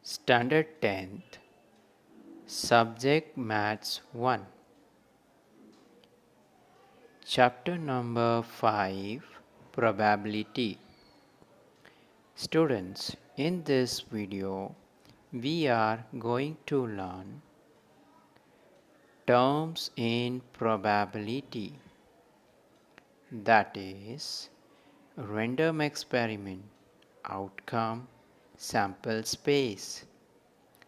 Standard 10th, Subject Maths 1, Chapter number 5, Probability. Students, in this video, we are going to learn terms in probability, that is, random experiment, outcome, sample space.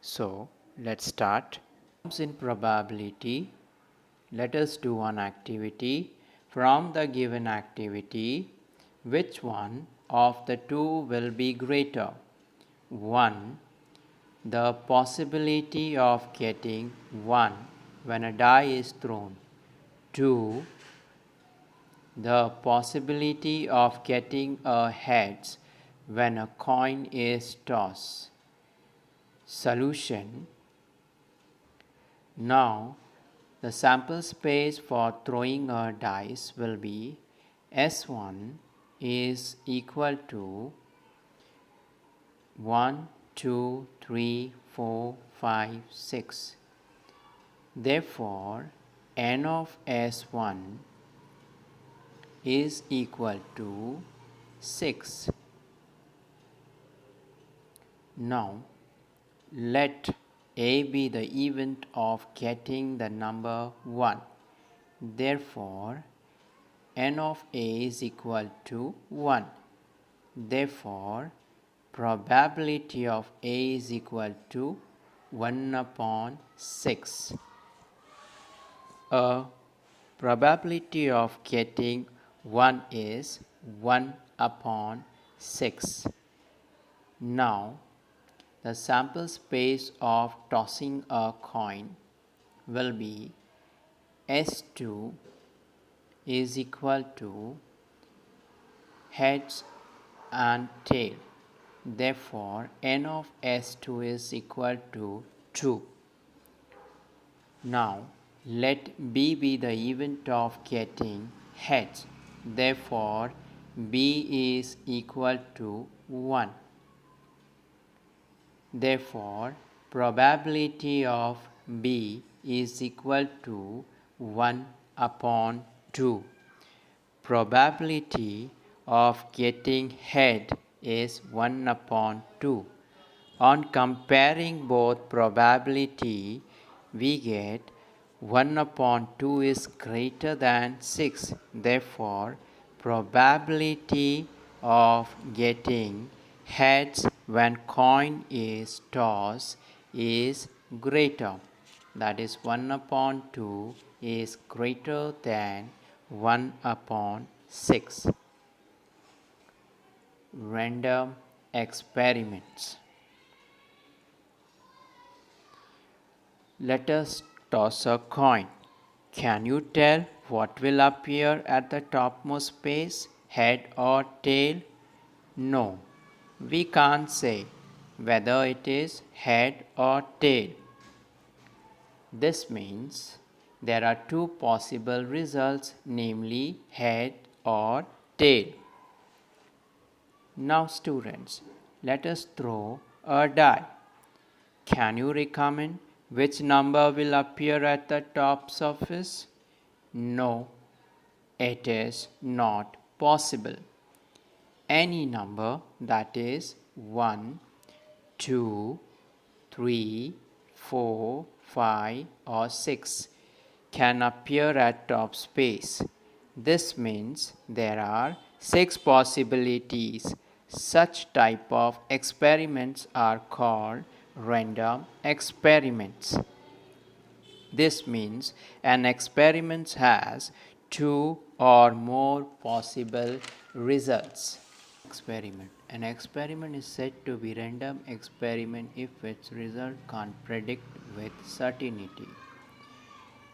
So, let's start. Terms in probability. Let us do one activity. From the given activity, which one of the two will be greater? 1. The possibility of getting 1 when a die is thrown. 2. The possibility of getting a heads when a coin is tossed. Solution. Now, the sample space for throwing a dice will be S1 is equal to 1, 2, 3, 4, 5, 6. Therefore, n of S1 is equal to 6. Now, let A be the event of getting the number 1. Therefore, n of A is equal to 1. Therefore, probability of A is equal to 1 upon 6. A probability of getting 1 is 1 upon 6. Now, the sample space of tossing a coin will be S2 is equal to heads and tail. Therefore, n of S2 is equal to 2. Now, let B be the event of getting heads. Therefore, B is equal to 1. Therefore, probability of B is equal to 1 upon 2. Probability of getting head is 1 upon 2. On comparing both probability, we get 1 upon 2 is greater than 6. Therefore, probability of getting heads when coin is tossed is greater. That is 1 upon 2 is greater than 1 upon 6. Random experiments. Let us toss a coin. Can you tell what will appear at the topmost space, head or tail? No, we can't say whether it is head or tail. This means there are two possible results, namely head or tail. Now students, let us throw a die. Can you recommend which number will appear at the top surface? No, it is not possible. Any number, that is 1, 2, 3, 4, 5 or 6 can appear at top space. This means there are 6 possibilities. Such type of experiments are called random experiments. This means an experiment has 2 or more possible results. Experiment. An experiment is said to be random experiment if its result can't predict with certainty.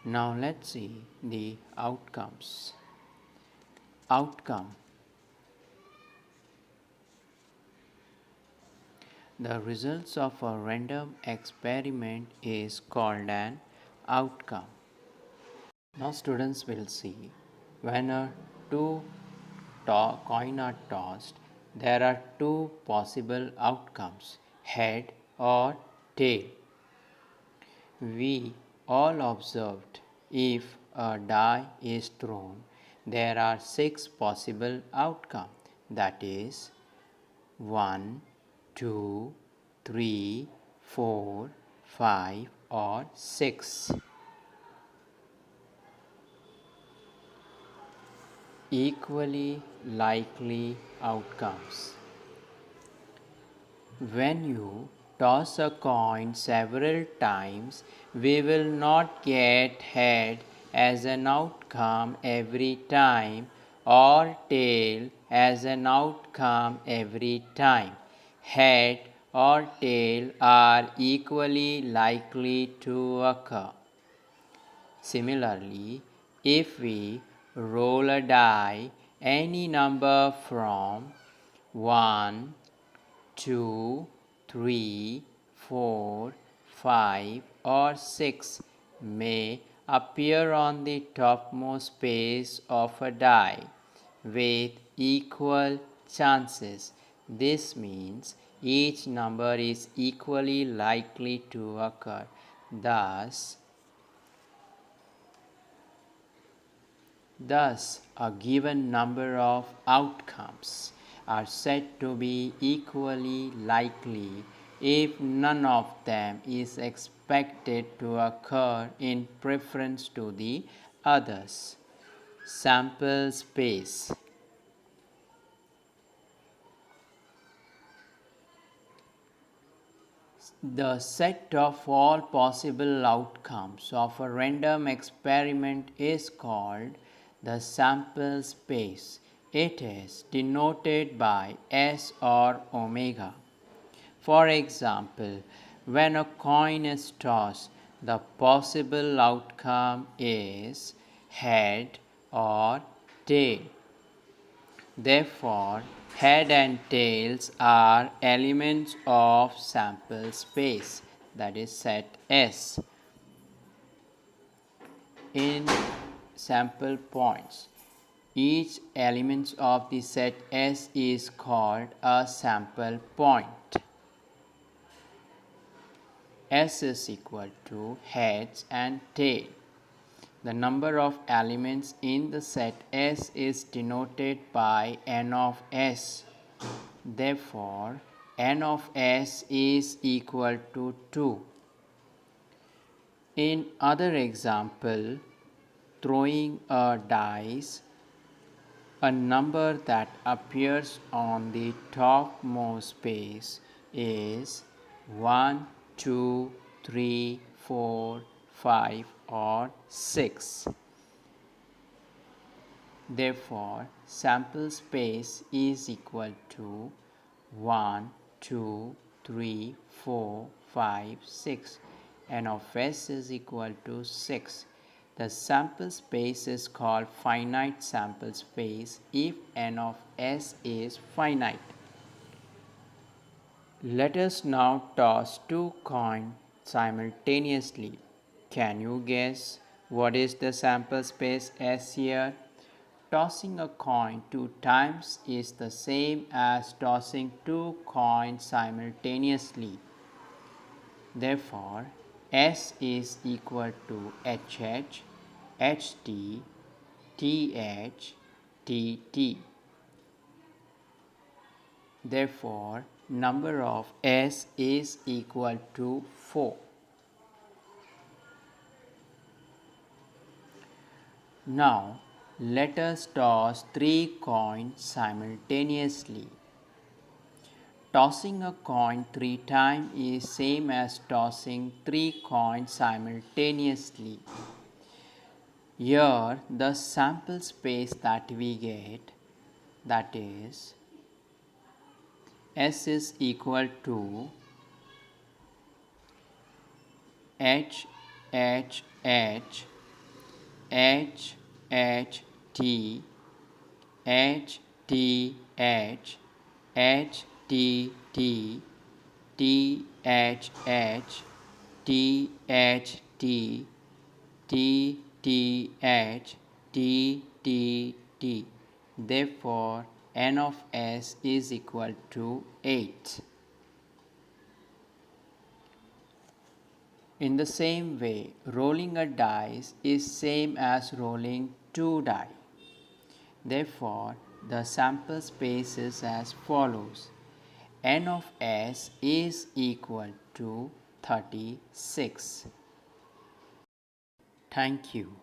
Now let's see the outcomes. Outcome. The results of a random experiment is called an outcome. Now students will see when two coins are tossed, there are two possible outcomes, head or tail. We all observed if a die is thrown, there are 6 possible outcomes, that is 1, 2, 3, 4, 5 or 6. Equally likely outcomes. When you toss a coin several times, we will not get head as an outcome every time or tail as an outcome every time. Head or tail are equally likely to occur. Similarly, if we roll a die any number from 1, 2, 3, 4, 5 or 6 may appear on the topmost face of a die with equal chances. This means each number is equally likely to occur. Thus, a given number of outcomes are said to be equally likely if none of them is expected to occur in preference to the others. Sample space. The set of all possible outcomes of a random experiment is called the sample space. It is denoted by S or omega. For example, when a coin is tossed, the possible outcome is head or tail. Therefore, head and tails are elements of sample space, that is set S. In sample points, each element of the set S is called a sample point. S is equal to heads and tail. The number of elements in the set S is denoted by n of S. Therefore, n of S is equal to 2. In other example, throwing a dice, a number that appears on the topmost space is 1, 2, 3, 4, 5 or 6. Therefore, sample space is equal to 1, 2, 3, 4, 5, 6. N of S is equal to 6. The sample space is called finite sample space if N of S is finite. Let us now toss 2 coins simultaneously. Can you guess what is the sample space S here? Tossing a coin 2 times is the same as tossing 2 coins simultaneously. Therefore, S is equal to HH, HT, TH, TT. Therefore, number of S is equal to 4. Now, let us toss 3 coins simultaneously. Tossing a coin 3 times is same as tossing 3 coins simultaneously. Here the sample space that we get, that is S is equal to H H H H H T H T H H T T T H H T H T T T H T T T. Therefore, N of S is equal to 8. In the same way, rolling a dice is same as rolling two die. Therefore, the sample space is as follows. N of S is equal to 36. Thank you.